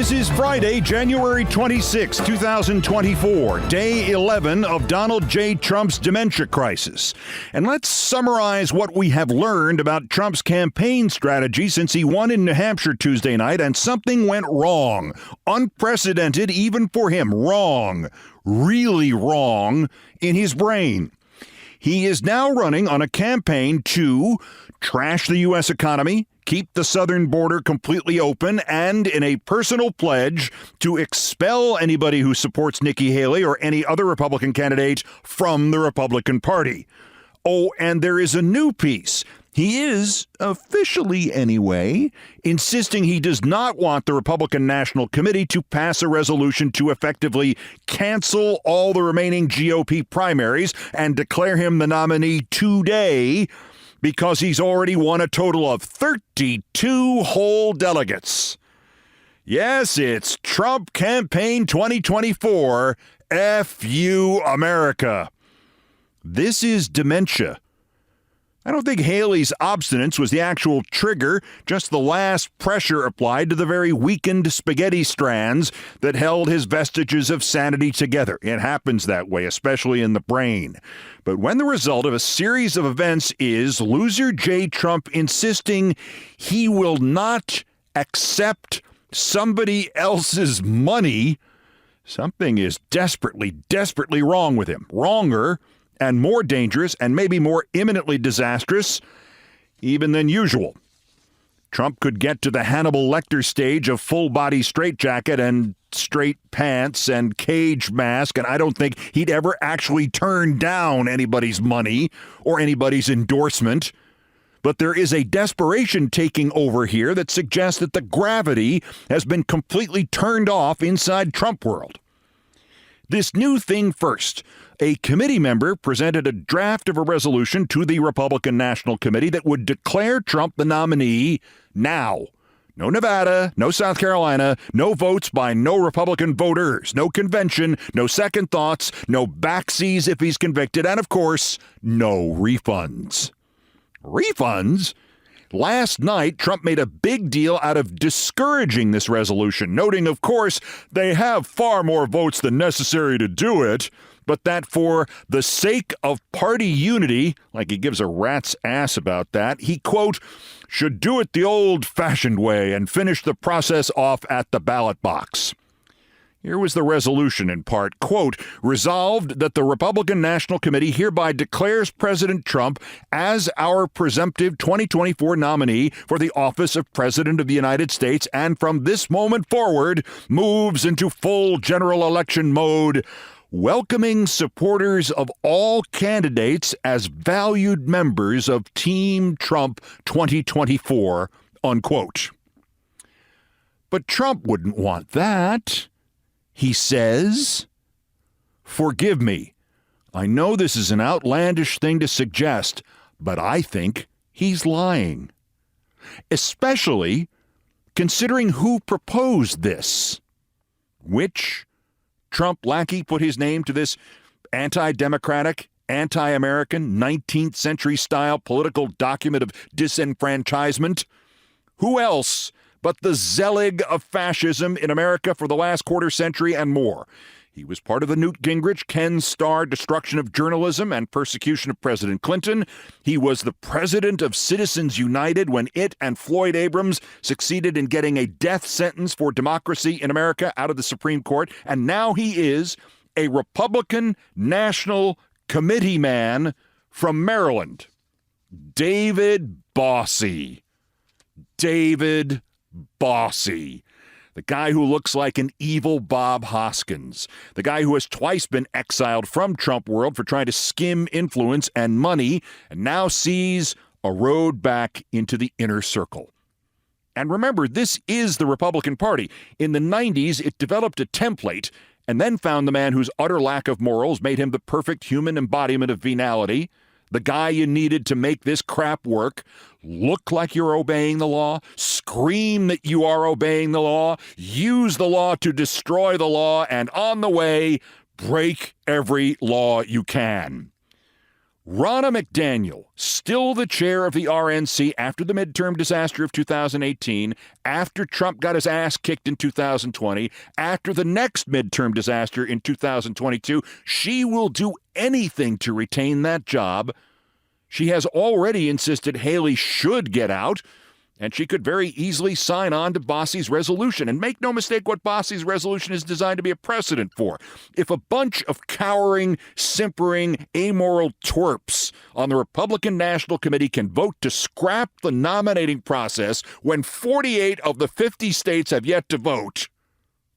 This is Friday, January 26, 2024, day 11 of Donald J. Trump's dementia crisis. And let's summarize what we have learned about Trump's campaign strategy since he won in New Hampshire Tuesday night and something went wrong. Unprecedented even for him. Wrong. Really wrong in his brain. He is now running on a campaign to trash the U.S. economy, keep the southern border completely open, and in a personal pledge to expel anybody who supports Nikki Haley or any other Republican candidate from the Republican Party. Oh, and there is a new piece. He is, officially anyway, insisting he does not want the Republican National Committee to pass a resolution to effectively cancel all the remaining GOP primaries and declare him the nominee today, because he's already won a total of 32 whole delegates. Yes, it's Trump Campaign 2024, F you America. This is dementia. I don't think Haley's obstinance was the actual trigger, just the last pressure applied to the very weakened spaghetti strands that held his vestiges of sanity together. It happens that way, especially in the brain. But when the result of a series of events is loser J. Trump insisting he will not accept somebody else's money, something is desperately, desperately wrong with him. Wronger and more dangerous and maybe more imminently disastrous even than usual. Trump could get to the Hannibal Lecter stage of full-body straitjacket and straight pants and cage mask, and I don't think he'd ever actually turn down anybody's money or anybody's endorsement. But there is a desperation taking over here that suggests that the gravity has been completely turned off inside Trump world. This new thing first. A committee member presented a draft of a resolution to the Republican National Committee that would declare Trump the nominee now. No Nevada, no South Carolina, no votes by no Republican voters, no convention, no second thoughts, no backseas if he's convicted, and of course, no refunds. Refunds? Last night, Trump made a big deal out of discouraging this resolution, noting, of course, they have far more votes than necessary to do it, but that for the sake of party unity, like he gives a rat's ass about that, he, quote, should do it the old-fashioned way and finish the process off at the ballot box. Here was the resolution in part, quote, resolved that the Republican National Committee hereby declares President Trump as our presumptive 2024 nominee for the office of President of the United States and from this moment forward moves into full general election mode, welcoming supporters of all candidates as valued members of Team Trump 2024, unquote. But Trump wouldn't want that. He says, forgive me, I know this is an outlandish thing to suggest, but I think he's lying. Especially considering who proposed this. Which Trump lackey put his name to this anti-democratic, anti-American, 19th century style political document of disenfranchisement? Who else but the Zelig of fascism in America for the last quarter century and more? He was part of the Newt Gingrich, Ken Starr destruction of journalism and persecution of President Clinton. He was the president of Citizens United when it and Floyd Abrams succeeded in getting a death sentence for democracy in America out of the Supreme Court. And now he is a Republican National Committeeman from Maryland. David Bossie. David Bossie. The guy who looks like an evil Bob Hoskins. The guy who has twice been exiled from Trump world for trying to skim influence and money and now sees a road back into the inner circle. And remember, this is the Republican Party. In the 90s, it developed a template and then found the man whose utter lack of morals made him the perfect human embodiment of venality. The guy you needed to make this crap work. Look like you're obeying the law. Scream that you are obeying the law. Use the law to destroy the law. And on the way, break every law you can. Ronna McDaniel, still the chair of the RNC after the midterm disaster of 2018, after Trump got his ass kicked in 2020, after the next midterm disaster in 2022, she will do anything to retain that job. She has already insisted Haley should get out, and she could very easily sign on to Bossie's resolution. And make no mistake what Bossie's resolution is designed to be a precedent for. If a bunch of cowering, simpering, amoral twerps on the Republican National Committee can vote to scrap the nominating process when 48 of the 50 states have yet to vote,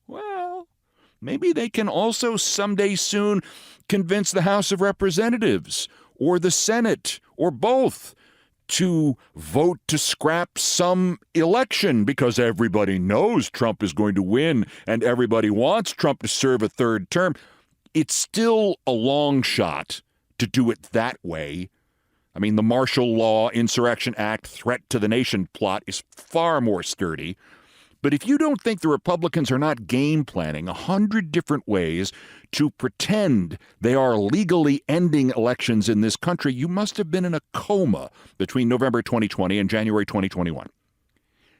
well, maybe they can also someday soon convince the House of Representatives or the Senate or both to vote to scrap some election, because everybody knows Trump is going to win and everybody wants Trump to serve a third term. It's still a long shot to do it that way. I mean, the Martial Law, Insurrection Act, threat to the nation plot is far more sturdy. But if you don't think the Republicans are not game planning 100 different ways to pretend they are legally ending elections in this country, you must have been in a coma between November 2020 and January 2021.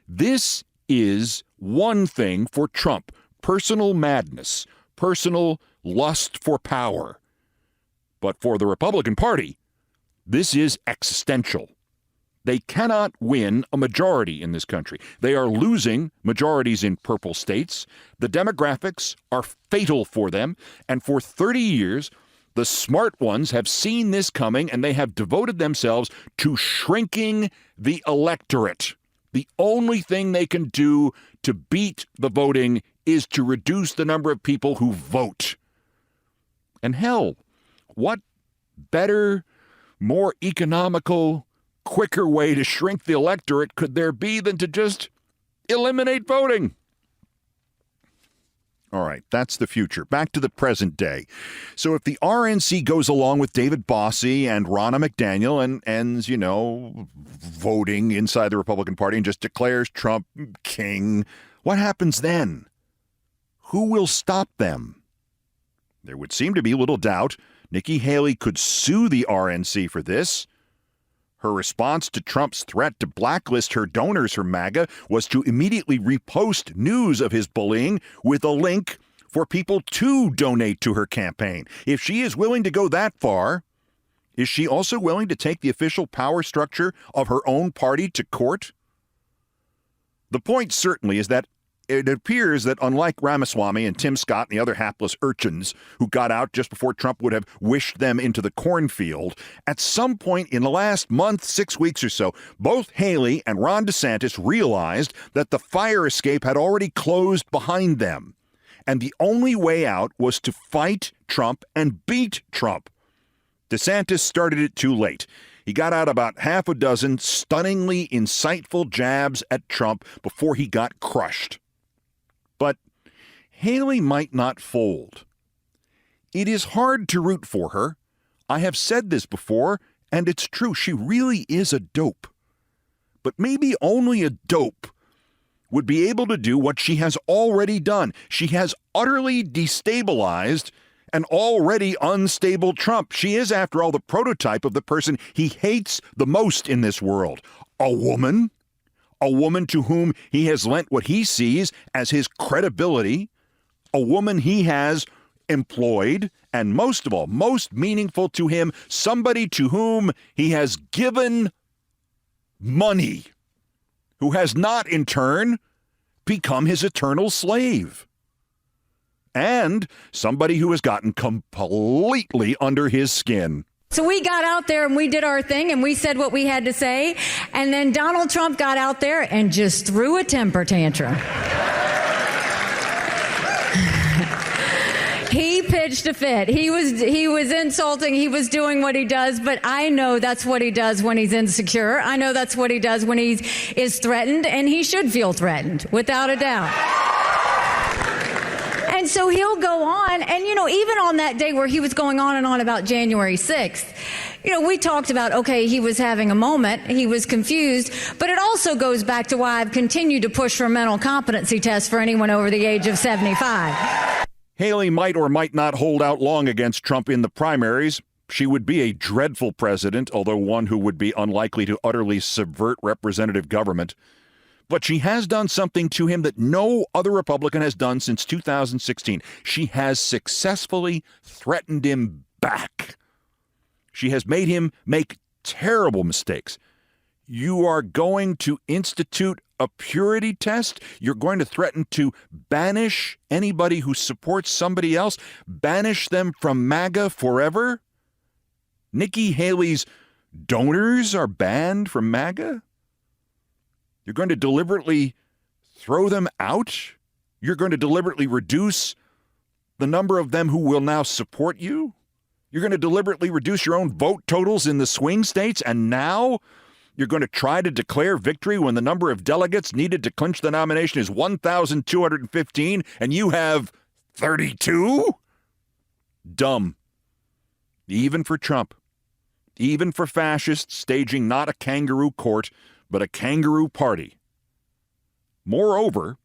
This is one thing for Trump: personal madness, personal lust for power. But for the Republican Party, this is existential. They cannot win a majority in this country. They are losing majorities in purple states. The demographics are fatal for them. And for 30 years, the smart ones have seen this coming, and they have devoted themselves to shrinking the electorate. The only thing they can do to beat the voting is to reduce the number of people who vote. And hell, what better, more economical, quicker way to shrink the electorate could there be than to just eliminate voting? All right, that's the future. Back to the present day. So if the RNC goes along with David Bossie and Ronna McDaniel and ends, voting inside the Republican Party and just declares Trump king, what happens then? Who will stop them? There would seem to be little doubt Nikki Haley could sue the RNC for this. Her response to Trump's threat to blacklist her donors for MAGA was to immediately repost news of his bullying with a link for people to donate to her campaign. If she is willing to go that far, is she also willing to take the official power structure of her own party to court? The point certainly is that it appears that unlike Ramaswamy and Tim Scott and the other hapless urchins who got out just before Trump would have wished them into the cornfield, at some point in the last month, 6 weeks or so, both Haley and Ron DeSantis realized that the fire escape had already closed behind them. And the only way out was to fight Trump and beat Trump. DeSantis started it too late. He got out about half a dozen stunningly insightful jabs at Trump before he got crushed. But Haley might not fold. It is hard to root for her. I have said this before, and it's true. She really is a dope. But maybe only a dope would be able to do what she has already done. She has utterly destabilized an already unstable Trump. She is, after all, the prototype of the person he hates the most in this world. A woman to whom he has lent what he sees as his credibility, a woman he has employed, and most of all, most meaningful to him, somebody to whom he has given money, who has not in turn become his eternal slave, and somebody who has gotten completely under his skin. So we got out there and we did our thing and we said what we had to say. And then Donald Trump got out there and just threw a temper tantrum. He pitched a fit. He was insulting. He was doing what he does. But I know that's what he does when he's insecure. I know that's what he does when he is threatened. And he should feel threatened, without a doubt. And so he'll go on. And, even on that day where he was going on and on about January 6th, we talked about, okay, he was having a moment. He was confused. But it also goes back to why I've continued to push for mental competency tests for anyone over the age of 75. Haley might or might not hold out long against Trump in the primaries, She would be a dreadful president, although one who would be unlikely to utterly subvert representative government. But she has done something to him that no other Republican has done since 2016. She has successfully threatened him back. She has made him make terrible mistakes. You are going to institute a purity test? You're going to threaten to banish anybody who supports somebody else? Banish them from MAGA forever? Nikki Haley's donors are banned from MAGA? You're going to deliberately throw them out? You're going to deliberately reduce the number of them who will now support you? You're going to deliberately reduce your own vote totals in the swing states, and now you're going to try to declare victory when the number of delegates needed to clinch the nomination is 1,215, and you have 32? Dumb. Even for Trump. Even for fascists staging not a kangaroo court, but a kangaroo party. Moreover,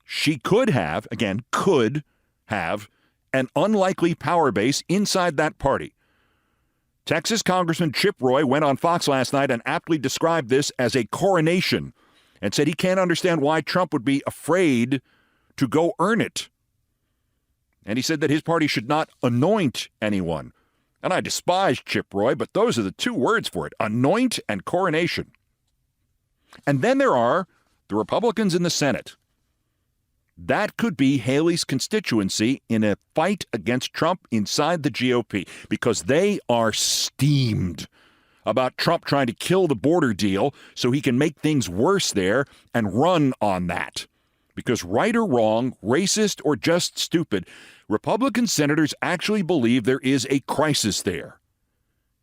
she could have an unlikely power base inside that party. Texas Congressman Chip Roy went on Fox last night and aptly described this as a coronation and said he can't understand why Trump would be afraid to go earn it. And he said that his party should not anoint anyone. And I despise Chip Roy, but those are the two words for it, anoint and coronation. And then there are the Republicans in the Senate. That could be Haley's constituency in a fight against Trump inside the GOP, because they are steamed about Trump trying to kill the border deal so he can make things worse there and run on that. Because right or wrong, racist or just stupid, Republican senators actually believe there is a crisis there.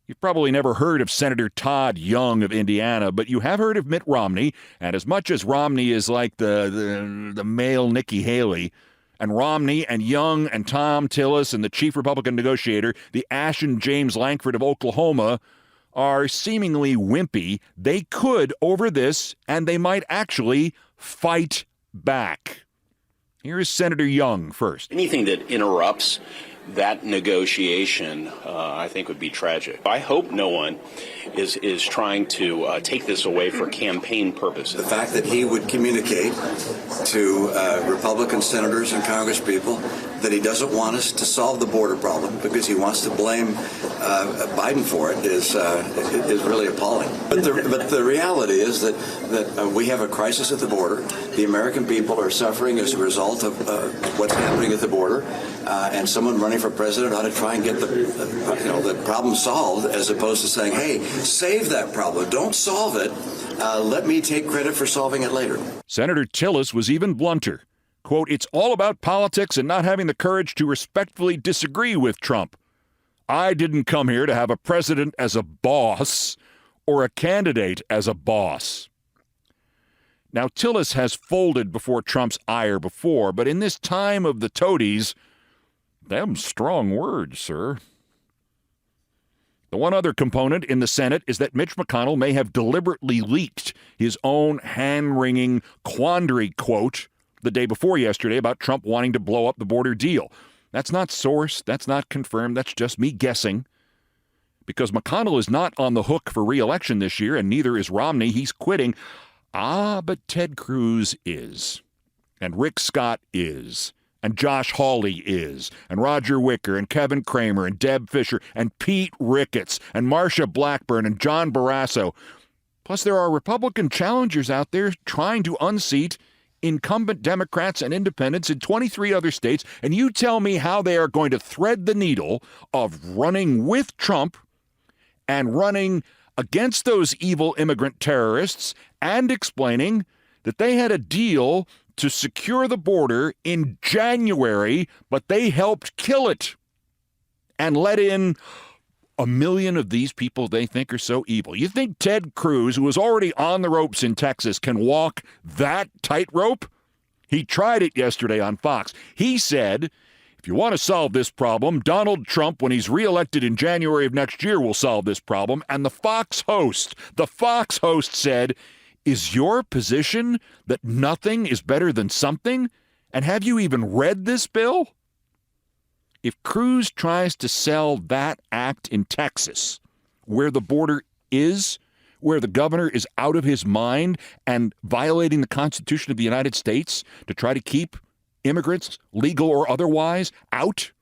You've probably never heard of Senator Todd Young of Indiana, but you have heard of Mitt Romney, and as much as Romney is like the male Nikki Haley, and Romney and Young and Tom Tillis and the chief Republican negotiator, the ashen James Lankford of Oklahoma, are seemingly wimpy, they could over this, and they might actually fight back. Here is Senator Young first. Anything that interrupts that negotiation, I think, would be tragic. I hope no one is trying to take this away for campaign purposes. The fact that he would communicate to Republican senators and congresspeople that he doesn't want us to solve the border problem because he wants to blame Biden for it is really appalling. But the reality is that we have a crisis at the border. The American people are suffering as a result of what's happening at the border, and someone running for president ought to try and get the problem solved, as opposed to saying, hey, save that problem. Don't solve it. Let me take credit for solving it later. Senator Tillis was even blunter. Quote, it's all about politics and not having the courage to respectfully disagree with Trump. I didn't come here to have a president as a boss or a candidate as a boss. Now, Tillis has folded before Trump's ire before, but in this time of the toadies, them strong words, sir. The one other component in the Senate is that Mitch McConnell may have deliberately leaked his own hand-wringing quandary quote the day before yesterday about Trump wanting to blow up the border deal. That's not sourced. That's not confirmed. That's just me guessing. Because McConnell is not on the hook for re-election this year, and neither is Romney. He's quitting. But Ted Cruz is. And Rick Scott is. And Josh Hawley is. And Roger Wicker and Kevin Kramer and Deb Fisher and Pete Ricketts and Marsha Blackburn and John Barrasso. Plus, there are Republican challengers out there trying to unseat incumbent Democrats and independents in 23 other states, and you tell me how they are going to thread the needle of running with Trump and running against those evil immigrant terrorists and explaining that they had a deal to secure the border in January, but they helped kill it and let in 1 million of these people they think are so evil. You think Ted Cruz, who was already on the ropes in Texas, can walk that tightrope? He tried it yesterday on Fox. He said, if you want to solve this problem, Donald Trump, when he's reelected in January of next year, will solve this problem. And the Fox host said, is your position that nothing is better than something? And have you even read this bill? If Cruz tries to sell that act in Texas, where the border is, where the governor is out of his mind and violating the Constitution of the United States to try to keep immigrants, legal or otherwise, out,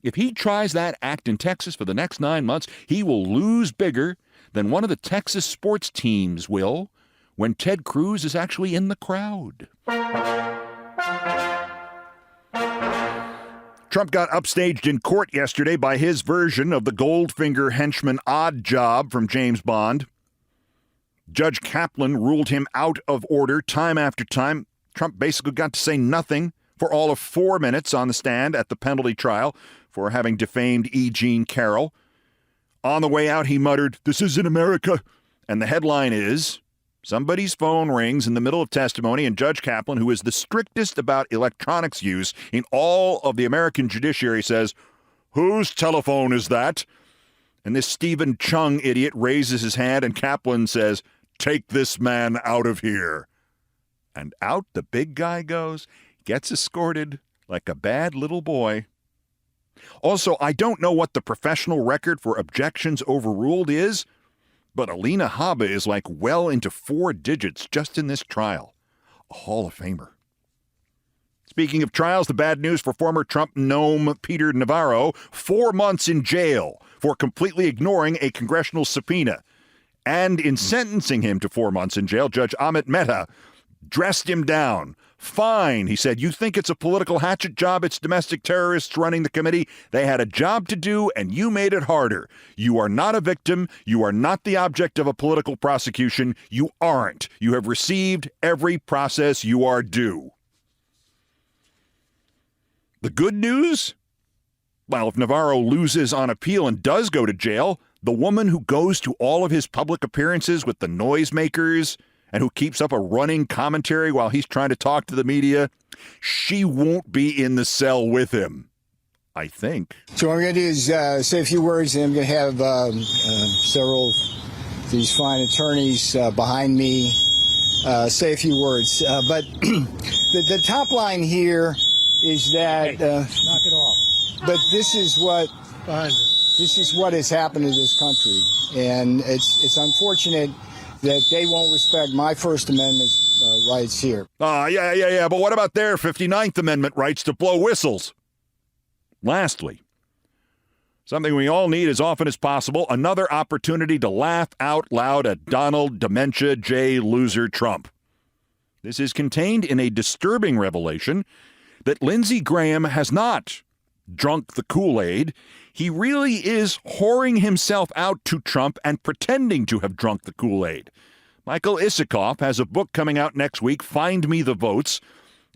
if he tries that act in Texas for the next 9 months, he will lose bigger than one of the Texas sports teams will when Ted Cruz is actually in the crowd. Trump got upstaged in court yesterday by his version of the Goldfinger henchman odd job from James Bond. Judge Kaplan ruled him out of order time after time. Trump basically got to say nothing for all of 4 minutes on the stand at the penalty trial for having defamed E. Jean Carroll. On the way out, he muttered, "This isn't America." And the headline is, somebody's phone rings in the middle of testimony, and Judge Kaplan, who is the strictest about electronics use in all of the American judiciary, says, "Whose telephone is that?" And this Stephen Chung idiot raises his hand, and Kaplan says, "Take this man out of here." And out the big guy goes, gets escorted like a bad little boy. Also, I don't know what the professional record for objections overruled is, but Alina Habba is like well into 4 digits just in this trial. A Hall of Famer. Speaking of trials, the bad news for former Trump gnome Peter Navarro, 4 months in jail for completely ignoring a congressional subpoena. And in sentencing him to 4 months in jail, Judge Amit Mehta dressed him down. Fine, he said, you think it's a political hatchet job? It's domestic terrorists running the committee. They had a job to do, and you made it harder. You are not a victim. You are not the object of a political prosecution. You aren't. You have received every process you are due. The good news? Well, if Navarro loses on appeal and does go to jail, the woman who goes to all of his public appearances with the noisemakers and who keeps up a running commentary while he's trying to talk to the media, she won't be in the cell with him, I think. So what I'm going to do is say a few words, and I'm going to have several of these fine attorneys behind me say a few words. But the top line here is that... knock it off. But this is what... Behind you. This is what has happened to this country, and it's unfortunate that they won't respect my First Amendment rights here. Yeah, but what about their 59th Amendment rights to blow whistles? Lastly, something we all need as often as possible, another opportunity to laugh out loud at Donald Dementia J. Loser Trump. This is contained in a disturbing revelation that Lindsey Graham has not drunk the Kool-Aid. He really is whoring himself out to Trump and pretending to have drunk the Kool-Aid. Michael Isikoff has a book coming out next week, Find Me the Votes,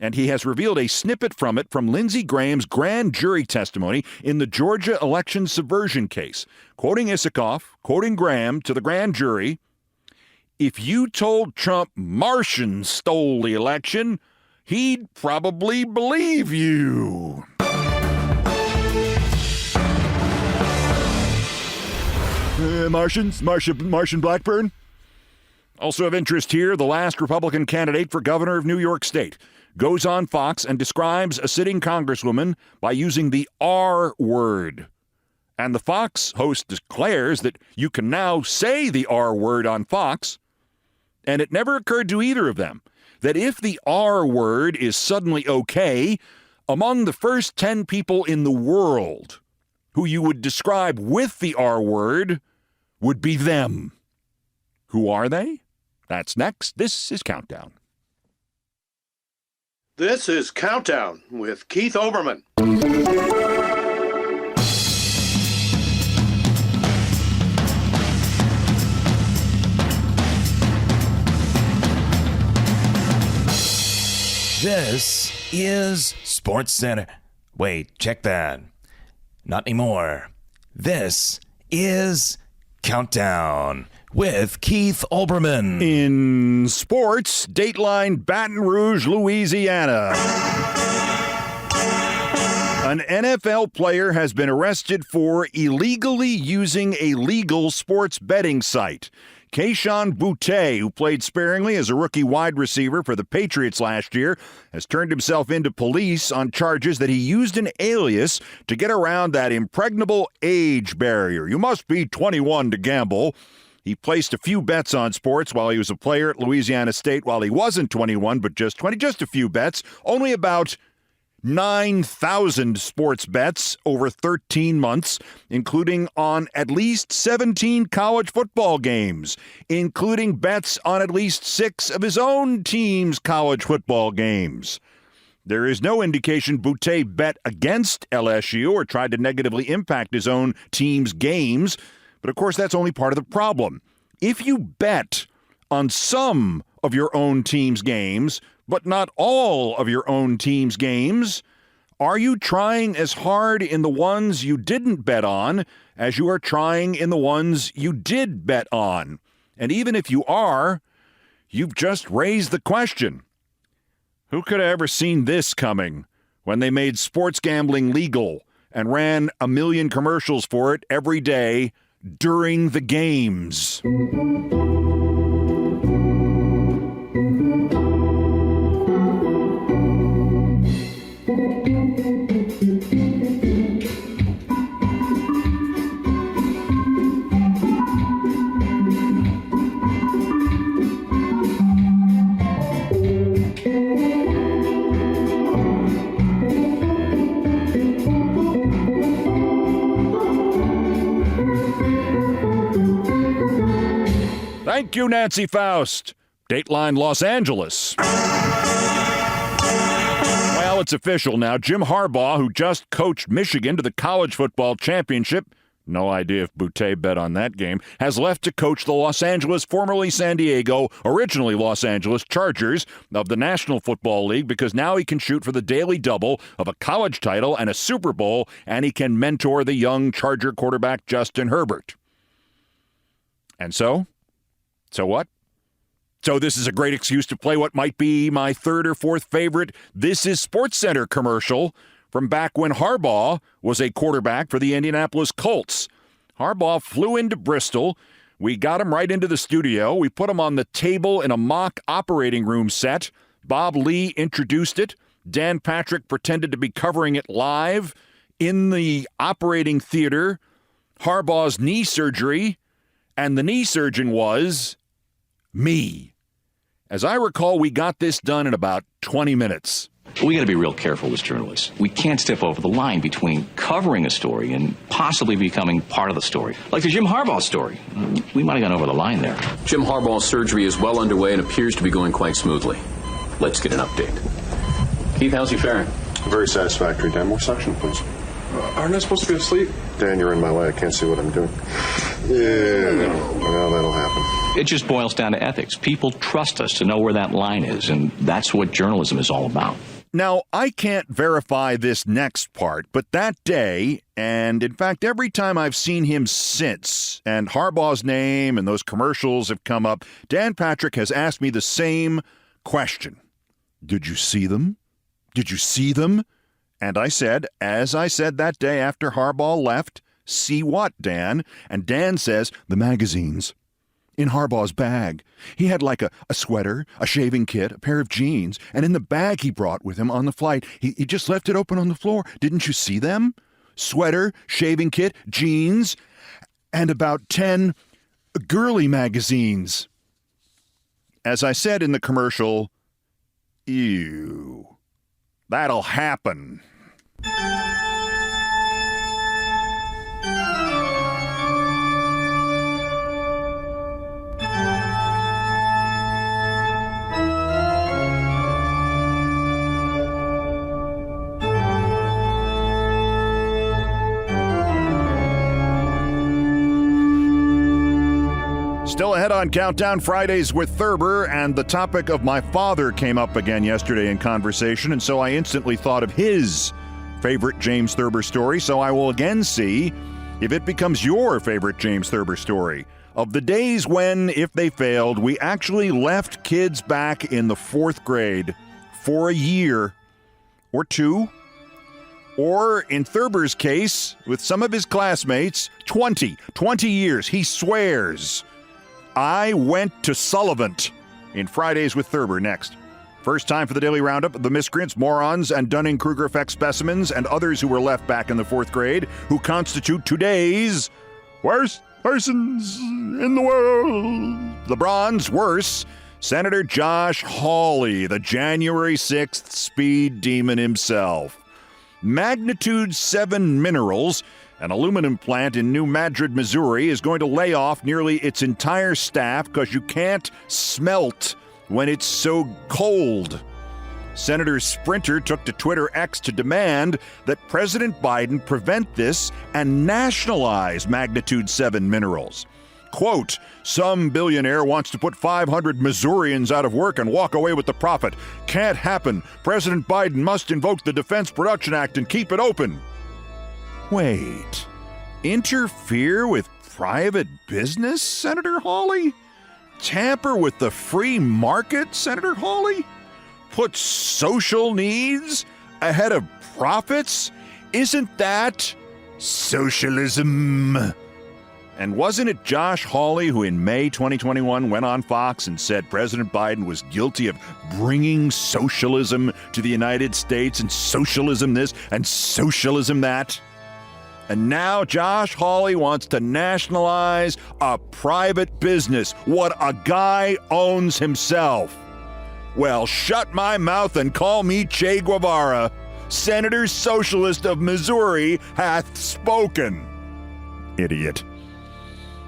and he has revealed a snippet from it from Lindsey Graham's grand jury testimony in the Georgia election subversion case. Quoting Isikoff, quoting Graham to the grand jury, "If you told Trump Martians stole the election, he'd probably believe you." Martian Blackburn? Also of interest here, the last Republican candidate for governor of New York State goes on Fox and describes a sitting congresswoman by using the R word. And the Fox host declares that you can now say the R word on Fox. And it never occurred to either of them that if the R word is suddenly okay, among the first 10 people in the world who you would describe with the R word would be them. Who are they? That's next. This is Countdown. This is Countdown with Keith Olbermann. This is Sports Center. Wait, check that. Not anymore. This is Countdown with Keith Olbermann. In sports, Dateline, Baton Rouge, Louisiana. An NFL player has been arrested for illegally using a legal sports betting site. Kayshon Boutte, who played sparingly as a rookie wide receiver for the Patriots last year, has turned himself into police on charges that he used an alias to get around that impregnable age barrier. You must be 21 to gamble. He placed a few bets on sports while he was a player at Louisiana State while he wasn't 21, but just 20, just a few bets. Only about 9,000 sports bets over 13 months, including on at least 17 college football games, including bets on at least 6 of his own team's college football games. There is no indication Boutte bet against LSU or tried to negatively impact his own team's games, but of course that's only part of the problem. If you bet on some of your own team's games, but not all of your own team's games, are you trying as hard in the ones you didn't bet on as you are trying in the ones you did bet on? And even if you are, you've just raised the question. Who could have ever seen this coming when they made sports gambling legal and ran a million commercials for it every day during the games? Thank you, Nancy Faust. Dateline Los Angeles. Well, it's official now. Jim Harbaugh, who just coached Michigan to the college football championship, no idea if Boutte bet on that game, has left to coach the Los Angeles, formerly San Diego, originally Los Angeles Chargers of the National Football League, because now he can shoot for the daily double of a college title and a Super Bowl, and he can mentor the young Charger quarterback Justin Herbert. And so what? So this is a great excuse to play what might be my third or fourth favorite This Is SportsCenter commercial from back when Harbaugh was a quarterback for the Indianapolis Colts. Harbaugh flew into Bristol. We got him right into the studio. We put him on the table in a mock operating room set. Bob Lee introduced it. Dan Patrick pretended to be covering it live in the operating theater. Harbaugh's knee surgery, and the knee surgeon was me. As I recall, we got this done in about 20 minutes. We got to be real careful as journalists. We can't step over the line between covering a story and possibly becoming part of the story. Like the Jim Harbaugh story. We might have gone over the line there. Jim Harbaugh's surgery is well underway and appears to be going quite smoothly. Let's get an update. Keith, how's he faring? Very satisfactory. Dan, more suction, please. Aren't I supposed to be asleep? Dan, you're in my way. I can't see what I'm doing. Yeah, well, that'll happen. It just boils down to ethics. People trust us to know where that line is, and that's what journalism is all about. Now, I can't verify this next part, but that day, and in fact every time I've seen him since, and Harbaugh's name and those commercials have come up, Dan Patrick has asked me the same question. Did you see them? Did you see them? And I said, as I said that day after Harbaugh left, see what, Dan? And Dan says, the magazines. In Harbaugh's bag. He had like a sweater, a shaving kit, a pair of jeans, and in the bag he brought with him on the flight, he just left it open on the floor. Didn't you see them? Sweater, shaving kit, jeans, and about 10 girly magazines. As I said in the commercial, ew. That'll happen. Still ahead on Countdown Fridays with Thurber, and the topic of my father came up again yesterday in conversation, and so I instantly thought of his favorite James Thurber story, so I will again see if it becomes your favorite James Thurber story. Of the days when, if they failed, we actually left kids back in the 4th grade for a year or two, or in Thurber's case, with some of his classmates, 20 years, he swears. I went to Sullivant in Fridays with Thurber next. First time for the Daily Roundup of the miscreants, morons, and Dunning-Kruger effect specimens and others who were left back in the fourth grade who constitute today's worst persons in the world. The bronze worse, Senator Josh Hawley, the January 6th speed demon himself. Magnitude 7 Minerals, an aluminum plant in New Madrid, Missouri, is going to lay off nearly its entire staff because you can't smelt when it's so cold. Senator Sprinter took to Twitter X to demand that President Biden prevent this and nationalize Magnitude 7 Minerals. Quote, some billionaire wants to put 500 Missourians out of work and walk away with the profit. Can't happen. President Biden must invoke the Defense Production Act and keep it open. Wait, interfere with private business, Senator Hawley? Tamper with the free market, Senator Hawley? Put social needs ahead of profits? Isn't that socialism? And wasn't it Josh Hawley who in May 2021 went on Fox and said President Biden was guilty of bringing socialism to the United States and socialism this and socialism that? And now Josh Hawley wants to nationalize a private business, what a guy owns himself. Well, shut my mouth and call me Che Guevara. Senator Socialist of Missouri hath spoken. Idiot.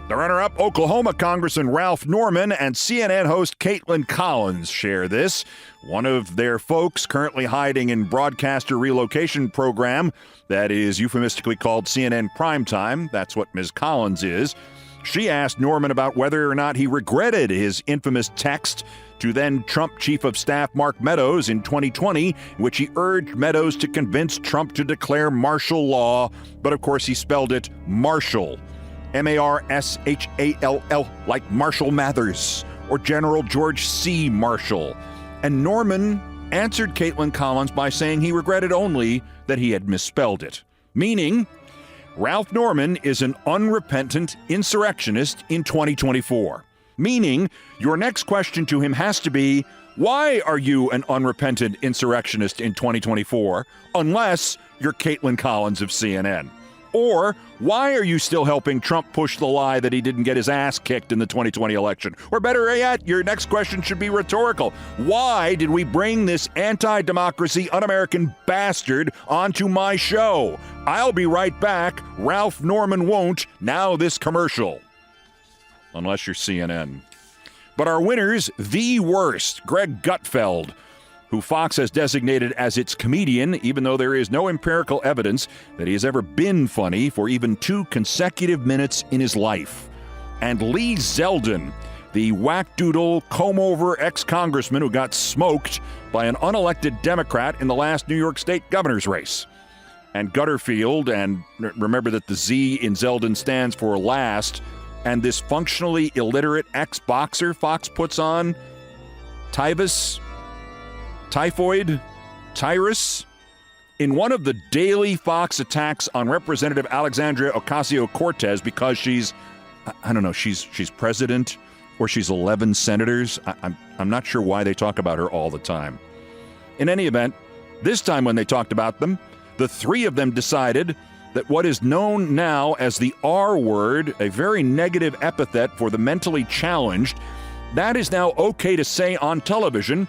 The runner-up, Oklahoma Congressman Ralph Norman and CNN host Caitlin Collins share this. One of their folks currently hiding in broadcaster relocation program that is euphemistically called CNN Primetime. That's what Ms. Collins is. She asked Norman about whether or not he regretted his infamous text to then Trump Chief of Staff Mark Meadows in 2020, in which he urged Meadows to convince Trump to declare martial law, but of course he spelled it Marshall. Marshall, like Marshall Mathers or General George C. Marshall. And Norman answered Caitlin Collins by saying he regretted only that he had misspelled it. Meaning, Ralph Norman is an unrepentant insurrectionist in 2024. Meaning, your next question to him has to be, why are you an unrepentant insurrectionist in 2024 unless you're Caitlin Collins of CNN? Or why are you still helping Trump push the lie that he didn't get his ass kicked in the 2020 election? Or better yet, your next question should be rhetorical. Why did we bring this anti-democracy, un-American bastard onto my show? I'll be right back. Ralph Norman won't. Now this commercial. Unless you're CNN. But our winners, the worst, Greg Gutfeld, who Fox has designated as its comedian, even though there is no empirical evidence that he has ever been funny for even 2 consecutive minutes in his life. And Lee Zeldin, the whack-doodle, comb-over ex-congressman who got smoked by an unelected Democrat in the last New York State governor's race. And Gutterfield, and remember that the Z in Zeldin stands for last, and this functionally illiterate ex-boxer Fox puts on, Tyrus, in one of the daily Fox attacks on Representative Alexandria Ocasio-Cortez because she's president or she's 11 senators. I'm not sure why they talk about her all the time. In any event, this time when they talked about them, the 3 of them decided that what is known now as the R word, a very negative epithet for the mentally challenged, that is now okay to say on television.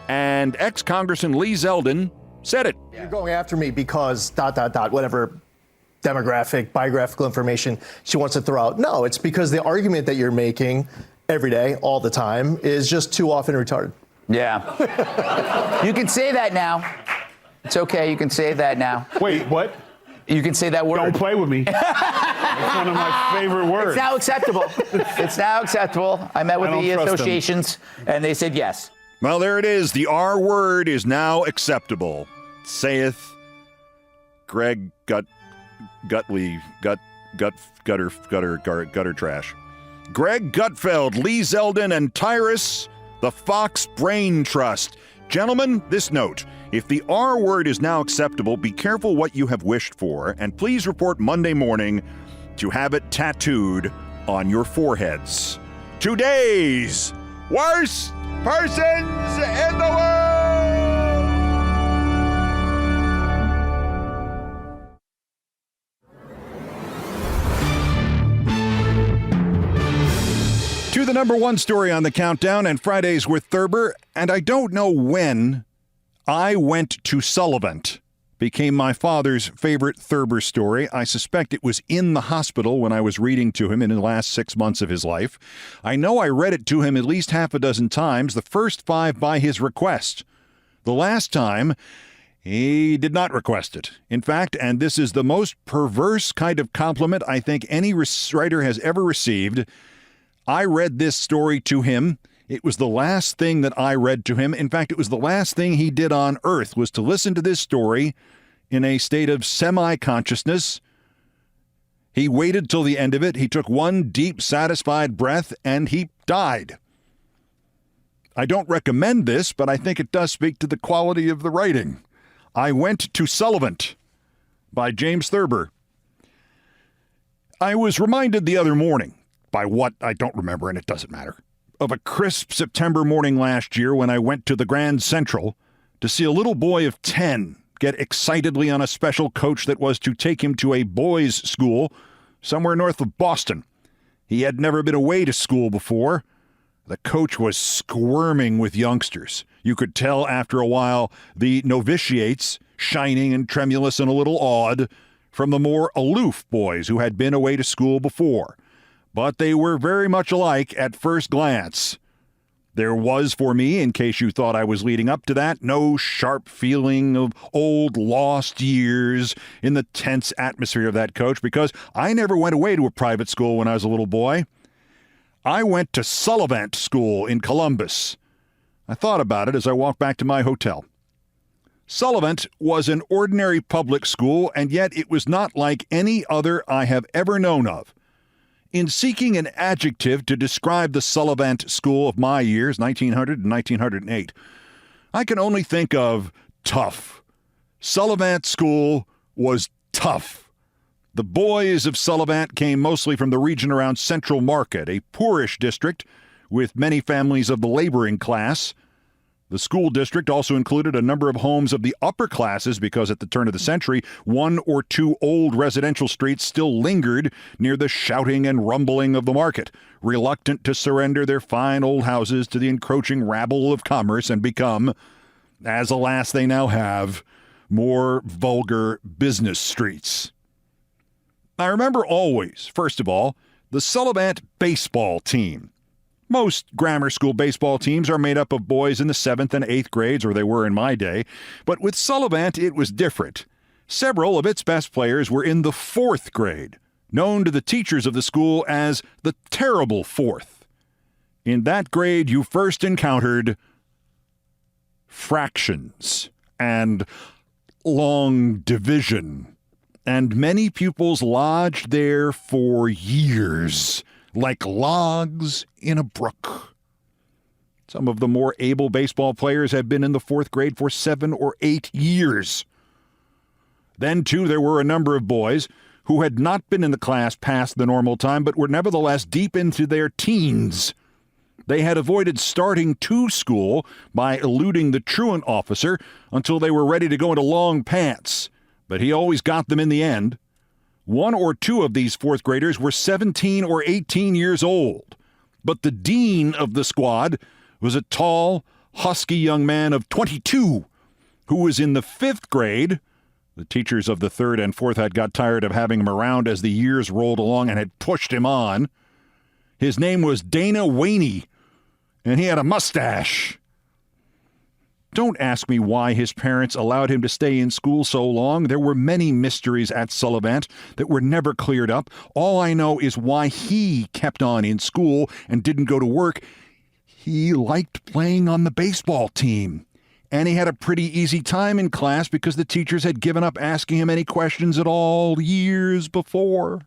And ex-Congressman Lee Zeldin said it. You're going after me because ... whatever demographic, biographical information she wants to throw out. No, it's because the argument that you're making every day, all the time, is just too often retarded. Yeah. You can say that now. It's okay. You can say that now. Wait, what? You can say that word. Don't play with me. It's one of my favorite words. It's now acceptable. It's now acceptable. I met with the associations, and they said yes. Well, there it is. The R word is now acceptable, saith Greg Gutter Trash. Greg Gutfeld, Lee Zeldin, and Tyrus, the Fox Brain Trust. Gentlemen, this note. If the R word is now acceptable, be careful what you have wished for, and please report Monday morning to have it tattooed on your foreheads. today's worst persons in the world. To the number one story on the countdown and Fridays with Thurber, and I don't know when I went to Sullivan. Became my father's favorite Thurber story. I suspect it was in the hospital when I was reading to him in the last 6 months of his life. I know I read it to him at least half a dozen times, the first 5 by his request. The last time, he did not request it. In fact, and this is the most perverse kind of compliment I think any writer has ever received, I read this story to him. It was the last thing that I read to him. In fact, it was the last thing he did on earth was to listen to this story in a state of semi-consciousness. He waited till the end of it. He took one deep, satisfied breath, and he died. I don't recommend this, but I think it does speak to the quality of the writing. I Went to Sullivan by James Thurber. I was reminded the other morning, by what I don't remember, and it doesn't matter, of a crisp September morning last year when I went to the Grand Central to see a little boy of 10 get excitedly on a special coach that was to take him to a boys' school somewhere north of Boston. He had never been away to school before. The coach was squirming with youngsters. You could tell after a while the novitiates, shining and tremulous and a little awed, from the more aloof boys who had been away to school before. But they were very much alike at first glance. There was, for me, in case you thought I was leading up to that, no sharp feeling of old lost years in the tense atmosphere of that coach, because I never went away to a private school when I was a little boy. I went to Sullivan School in Columbus. I thought about it as I walked back to my hotel. Sullivan was an ordinary public school, and yet it was not like any other I have ever known of. In seeking an adjective to describe the Sullivan School of my years, 1900 and 1908, I can only think of tough. Sullivan School was tough. The boys of Sullivan came mostly from the region around Central Market, a poorish district with many families of the laboring class. The school district also included a number of homes of the upper classes because at the turn of the century, 1 or 2 old residential streets still lingered near the shouting and rumbling of the market, reluctant to surrender their fine old houses to the encroaching rabble of commerce and become, as alas they now have, more vulgar business streets. I remember always, first of all, the Sullivan baseball team. Most grammar school baseball teams are made up of boys in the 7th and 8th grades, or they were in my day. But with Sullivan, it was different. Several of its best players were in the 4th grade, known to the teachers of the school as the terrible 4th. In that grade, you first encountered fractions and long division, and many pupils lodged there for years, like logs in a brook. Some of the more able baseball players had been in the 4th grade for 7 or 8 years. Then, too, there were a number of boys who had not been in the class past the normal time, but were nevertheless deep into their teens. They had avoided starting to school by eluding the truant officer until they were ready to go into long pants, but he always got them in the end. 1 or 2 of these 4th graders were 17 or 18 years old, but the dean of the squad was a tall, husky young man of 22 who was in the 5th grade. The teachers of the 3rd and 4th had got tired of having him around as the years rolled along and had pushed him on. His name was Dana Waney, and he had a mustache. Don't ask me why his parents allowed him to stay in school so long. There were many mysteries at Sullivan that were never cleared up. All I know is why he kept on in school and didn't go to work. He liked playing on the baseball team, and he had a pretty easy time in class because the teachers had given up asking him any questions at all years before.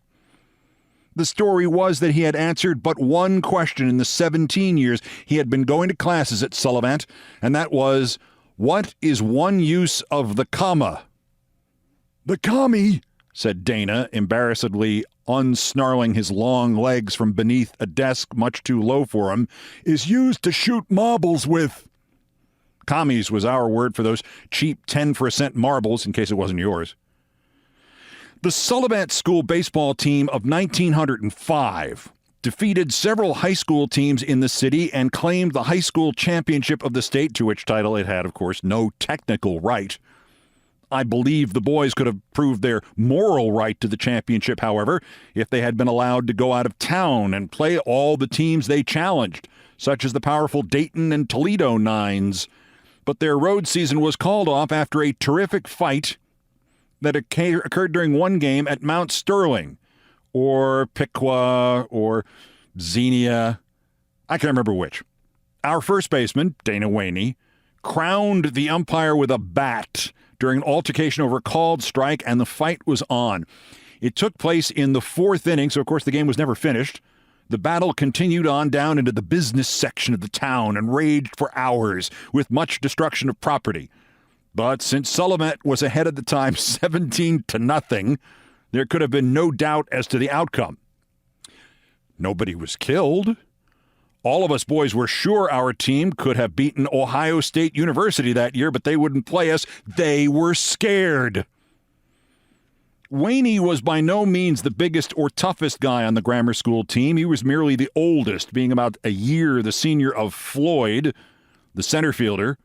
The story was that he had answered but one question in the 17 years he had been going to classes at Sullivan, and that was, what is one use of the comma? The commie, said Dana, embarrassedly unsnarling his long legs from beneath a desk much too low for him, is used to shoot marbles with. Commies was our word for those cheap 10% marbles, in case it wasn't yours. The Sullivan School baseball team of 1905 defeated several high school teams in the city and claimed the high school championship of the state, to which title it had, of course, no technical right. I believe the boys could have proved their moral right to the championship, however, if they had been allowed to go out of town and play all the teams they challenged, such as the powerful Dayton and Toledo Nines. But their road season was called off after a terrific fight that occurred during one game at Mount Sterling, or Piqua, or Xenia. I can't remember which. Our first baseman, Dana Waney, crowned the umpire with a bat during an altercation over a called strike, and the fight was on. It took place in the fourth inning, so of course the game was never finished. The battle continued on down into the business section of the town and raged for hours with much destruction of property. But since Sullivan was ahead at the time 17-0, there could have been no doubt as to the outcome. Nobody was killed. All of us boys were sure our team could have beaten Ohio State University that year, but they wouldn't play us. They were scared. Waney was by no means the biggest or toughest guy on the grammar school team. He was merely the oldest, being about a year the senior of Floyd, the center fielder,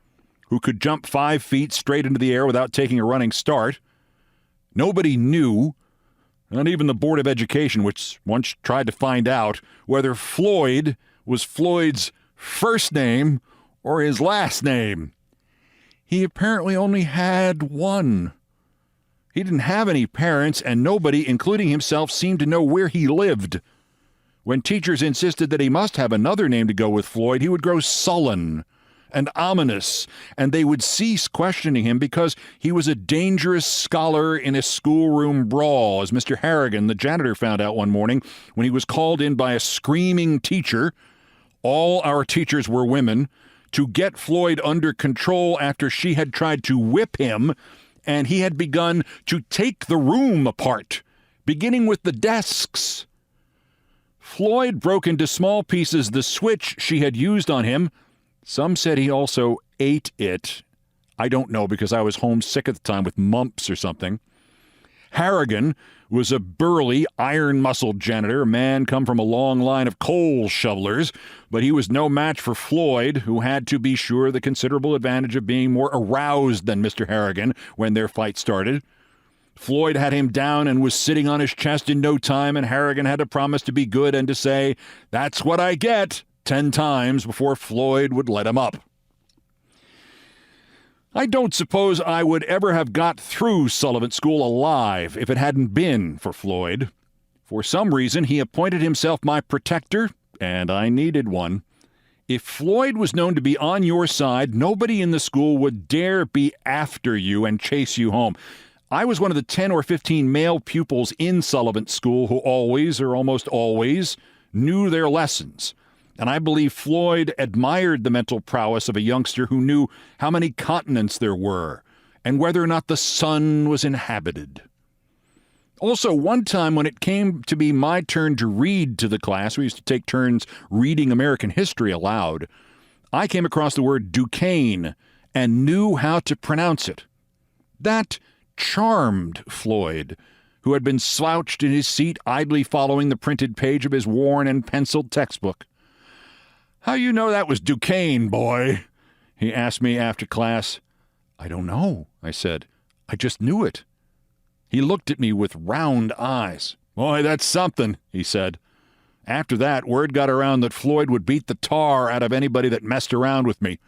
who could jump 5 feet straight into the air without taking a running start. Nobody knew, not even the Board of Education, which once tried to find out whether Floyd was Floyd's first name or his last name. He apparently only had one. He didn't have any parents, and nobody, including himself, seemed to know where he lived. When teachers insisted that he must have another name to go with Floyd, he would grow sullen and ominous, and they would cease questioning him because he was a dangerous scholar in a schoolroom brawl, as Mr. Harrigan, the janitor, found out one morning when he was called in by a screaming teacher. All our teachers were women, to get Floyd under control after she had tried to whip him, and he had begun to take the room apart, beginning with the desks. Floyd broke into small pieces the switch she had used on him. Some said he also ate it. I don't know, because I was homesick at the time with mumps or something. Harrigan was a burly, iron-muscled janitor, a man come from a long line of coal shovelers, but he was no match for Floyd, who had, to be sure, the considerable advantage of being more aroused than Mr. Harrigan when their fight started. Floyd had him down and was sitting on his chest in no time, and Harrigan had to promise to be good and to say, "That's what I get," 10 times before Floyd would let him up. I don't suppose I would ever have got through Sullivan School alive if it hadn't been for Floyd. For some reason, he appointed himself my protector, and I needed one. If Floyd was known to be on your side, nobody in the school would dare be after you and chase you home. I was one of the 10 or 15 male pupils in Sullivan School who always, or almost always, knew their lessons. And I believe Floyd admired the mental prowess of a youngster who knew how many continents there were and whether or not the sun was inhabited. Also, one time when it came to be my turn to read to the class, we used to take turns reading American history aloud, I came across the word Duquesne and knew how to pronounce it. That charmed Floyd, who had been slouched in his seat idly following the printed page of his worn and penciled textbook. "How you know that was Duquesne, boy?" he asked me after class. "I don't know," I said. "I just knew it." He looked at me with round eyes. "Boy, that's something," he said. After that, word got around that Floyd would beat the tar out of anybody that messed around with me.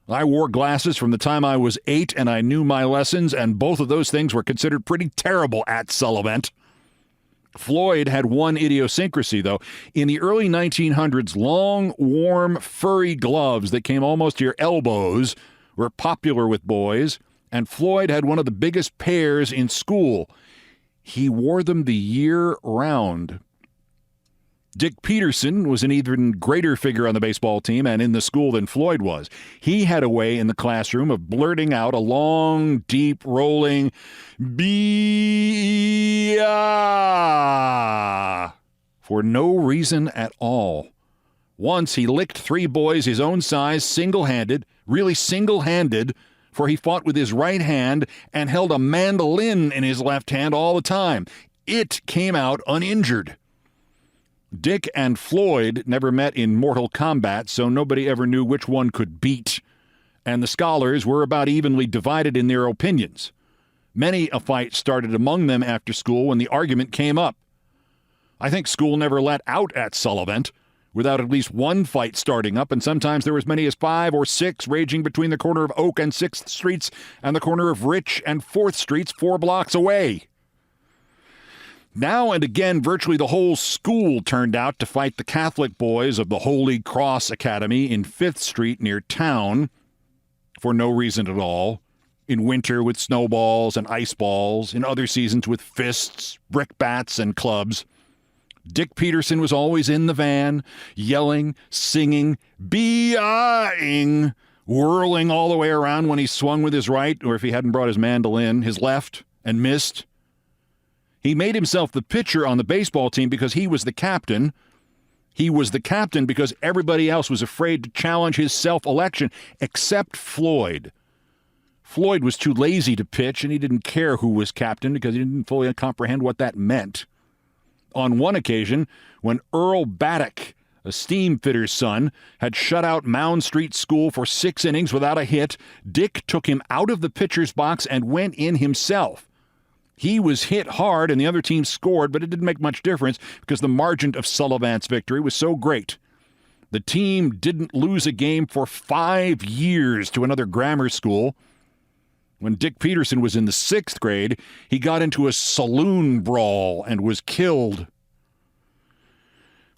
I wore glasses from the time I was 8, and I knew my lessons, and both of those things were considered pretty terrible at Sullivan. Floyd had one idiosyncrasy, though. In the early 1900s, long, warm, furry gloves that came almost to your elbows were popular with boys, and Floyd had one of the biggest pairs in school. He wore them the year round. Dick Peterson was an even greater figure on the baseball team and in the school than Floyd was. He had a way in the classroom of blurting out a long, deep, rolling B-I. for no reason at all. Once he licked 3 boys his own size single-handed, really single-handed, for he fought with his right hand and held a mandolin in his left hand all the time. It came out uninjured. Dick and Floyd never met in mortal combat, so nobody ever knew which one could beat, and the scholars were about evenly divided in their opinions. Many a fight started among them after school when the argument came up. I think school never let out at Sullivant without at least one fight starting up, and sometimes there were as many as 5 or 6 raging between the corner of Oak and 6th Streets and the corner of Rich and 4th Streets 4 blocks away. Now and again, virtually the whole school turned out to fight the Catholic boys of the Holy Cross Academy in 5th Street near town for no reason at all. In winter with snowballs and ice balls, in other seasons with fists, brickbats, and clubs. Dick Peterson was always in the van, yelling, singing, B-I-ing, whirling all the way around when he swung with his right, or if he hadn't brought his mandolin, his left, and missed. He made himself the pitcher on the baseball team because he was the captain. He was the captain because everybody else was afraid to challenge his self-election, except Floyd. Floyd was too lazy to pitch, and he didn't care who was captain because he didn't fully comprehend what that meant. On one occasion, when Earl Baddock, a steamfitter's son, had shut out Mound Street School for 6 innings without a hit, Dick took him out of the pitcher's box and went in himself. He was hit hard and the other team scored, but it didn't make much difference because the margin of Sullivant's victory was so great. The team didn't lose a game for 5 years to another grammar school. When Dick Peterson was in the 6th grade, he got into a saloon brawl and was killed.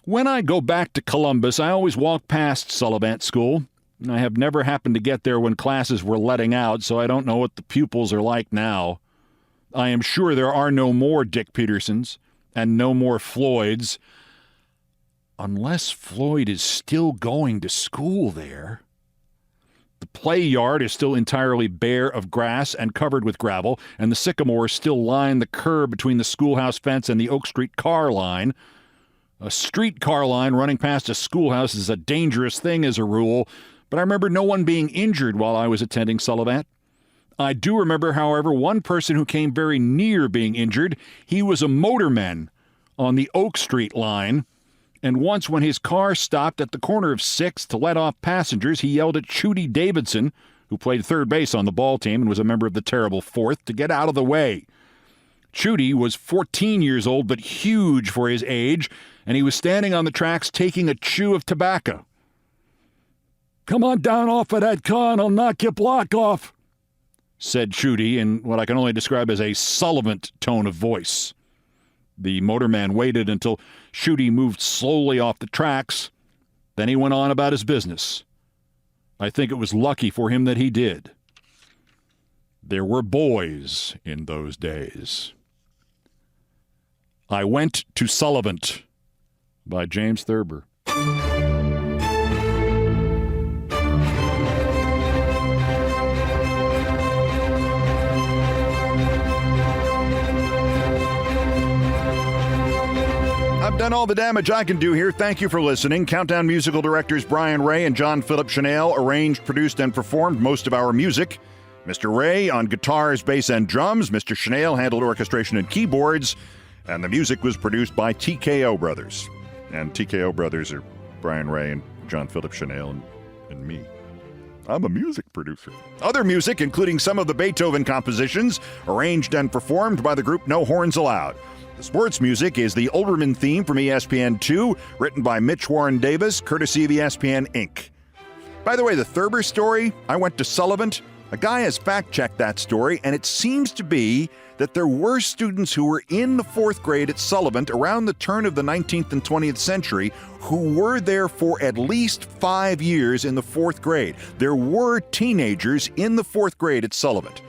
When I go back to Columbus, I always walk past Sullivant School. I have never happened to get there when classes were letting out, so I don't know what the pupils are like now. I am sure there are no more Dick Petersons and no more Floyds, unless Floyd is still going to school there. The play yard is still entirely bare of grass and covered with gravel, and the sycamores still line the curb between the schoolhouse fence and the Oak Street car line. A street car line running past a schoolhouse is a dangerous thing as a rule, but I remember no one being injured while I was attending Sullivant. I do remember, however, one person who came very near being injured. He was a motorman on the Oak Street line. And once when his car stopped at the corner of 6th to let off passengers, he yelled at Chudy Davidson, who played third base on the ball team and was a member of the terrible 4th, to get out of the way. Chudy was 14 years old but huge for his age, and he was standing on the tracks taking a chew of tobacco. "Come on down off of that car and I'll knock your block off," said Chudy in what I can only describe as a Sullivant tone of voice. The motorman waited until Chudy moved slowly off the tracks. Then he went on about his business. I think it was lucky for him that he did. There were boys in those days. I Went to Sullivant by James Thurber. I've done all the damage I can do here. Thank you for listening. Countdown musical directors Brian Ray and John Philip Chanel arranged, produced, and performed most of our music. Mr. Ray on guitars, bass, and drums. Mr. Chanel handled orchestration and keyboards. And the music was produced by TKO Brothers. And TKO Brothers are Brian Ray and John Philip Chanel and me. I'm a music producer. Other music, including some of the Beethoven compositions, arranged and performed by the group No Horns Allowed. The sports music is the Olbermann theme from ESPN2, written by Mitch Warren Davis, courtesy of ESPN Inc. By the way, the Thurber story, I Went to Sullivant, a guy has fact-checked that story, and it seems to be that there were students who were in the 4th grade at Sullivant around the turn of the 19th and 20th century who were there for at least 5 years in the 4th grade. There were teenagers in the 4th grade at Sullivant.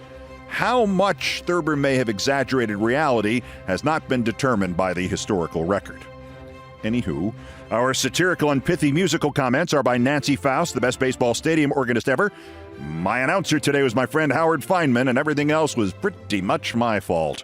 How much Thurber may have exaggerated reality has not been determined by the historical record. Anywho, our satirical and pithy musical comments are by Nancy Faust, the best baseball stadium organist ever. My announcer today was my friend Howard Feynman, and everything else was pretty much my fault.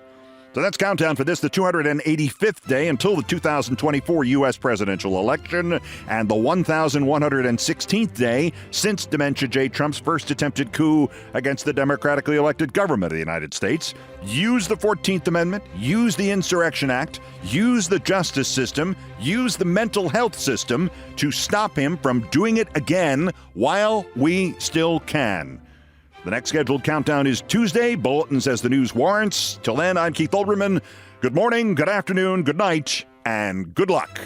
So that's countdown for this, the 285th day until the 2024 U.S. presidential election and the 1,116th day since Dementia J. Trump's first attempted coup against the democratically elected government of the United States. Use the 14th Amendment, use the Insurrection Act, use the justice system, use the mental health system to stop him from doing it again while we still can. The next scheduled countdown is Tuesday. Bulletins as the news warrants. Till then, I'm Keith Olbermann. Good morning, good afternoon, good night, and good luck.